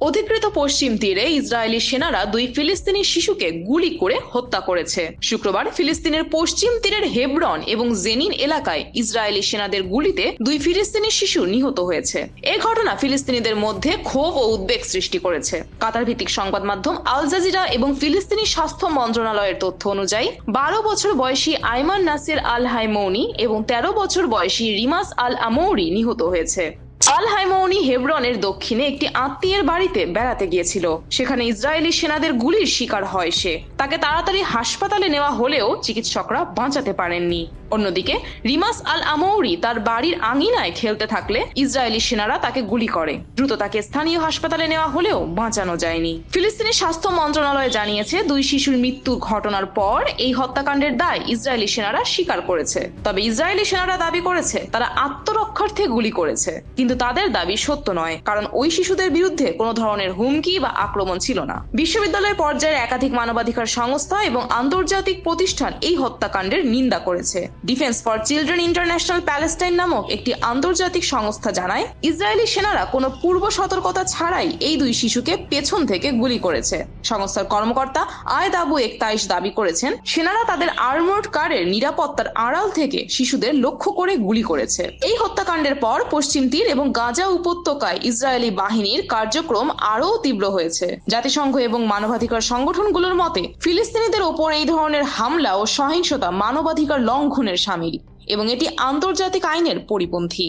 অধিকৃত পশ্চিম তীরে ইসরায়েলি সেনারা দুই ফিলিস্তিনি শিশুকে গুলি করে হত্যা করেছে। শুক্রবার ফিলিস্তিনের পশ্চিম তীরের হেব্রন এবং জেনিন এলাকায় ইসরায়েলি সেনাদের গুলিতে দুই ফিলিস্তিনি শিশু নিহত হয়েছে। এই ঘটনা ফিলিস্তিনিদের মধ্যে ক্ষোভ ও উদ্বেগ সৃষ্টি করেছে। কাতার ভিত্তিক সংবাদ মাধ্যম আল জাজিরা এবং ফিলিস্তিনি স্বাস্থ্য মন্ত্রণালয়ের তথ্য অনুযায়ী 12 বছর বয়সী আইমান নাসির আল হাইমৌনি এবং 13 বছর বয়সী রিমাস আল আমৌরি নিহত হয়েছে। আল হাইমৌনি হেব্রনের দক্ষিণে একটি আত্মীয়ের বাড়িতে বেড়াতে গিয়েছিল। সেখানে ইসরায়েলি সেনাদের গুলির শিকার হয় সে। তাকে তাড়াতাড়ি হাসপাতালে নেওয়া হলেও চিকিৎসকরা বাঁচাতে পারেননি। অন্যদিকে রিমাস আল আমৌরি তার বাড়ির আঙিনায় খেলতে থাকলে ইসরায়েলি সেনারা তাকে গুলি করে। দ্রুত তাকে স্থানীয় হাসপাতালে নেওয়া হলেও বাঁচানো যায়নি। ফিলিস্তিনি স্বাস্থ্য মন্ত্রণালয় জানিয়েছে, দুই শিশুর মৃত্যুর ঘটনার পর এই হত্যাকাণ্ডের দায় ইসরায়েলি সেনারা স্বীকার করেছে। তবে ইসরায়েলি সেনারা দাবি করেছে তারা আত্মরক্ষার্থে গুলি করেছে, কিন্তু তাদের দাবি সত্য নয়, কারণ ওই শিশুদের বিরুদ্ধে কোনো ধরনের হুমকি বা আক্রমণ ছিল না। বিশ্ববিদ্যালয় পর্যায়ের একাধিক মানবাধিকার সংস্থা এবং আন্তর্জাতিক প্রতিষ্ঠান এই হত্যাকাণ্ডের নিন্দা করেছে। Defence for children international Palestine নামক একটি আন্তর্জাতিক সংস্থা জানায়, ইসরায়েলি সেনারা কোনো পূর্ব সতর্কতা ছাড়াই এই দুই শিশুকে পেছন থেকে গুলি করেছে। সংস্থার কর্মকর্তা আয়েদ আবু একতাইশ দাবি করেছেন, সেনারা তাদের আর্মোর্ড কারের নিরাপত্তার আড়াল থেকে শিশুদের লক্ষ্য করে গুলি করেছে। এই হত্যাকাণ্ডের পর পশ্চিম তীর এবং গাজা উপত্যকায় ইসরায়েলি বাহিনীর কার্যক্রম আরও তীব্র হয়েছে। জাতিসংঘ এবং মানবাধিকার সংগঠনগুলোর মতে, ফিলিস্তিনিদের ওপর এই ধরনের হামলা ও সহিংসতা মানবাধিকার লঙ্ঘনের শামিল এবং এটি আন্তর্জাতিক আইনের পরিপন্থী।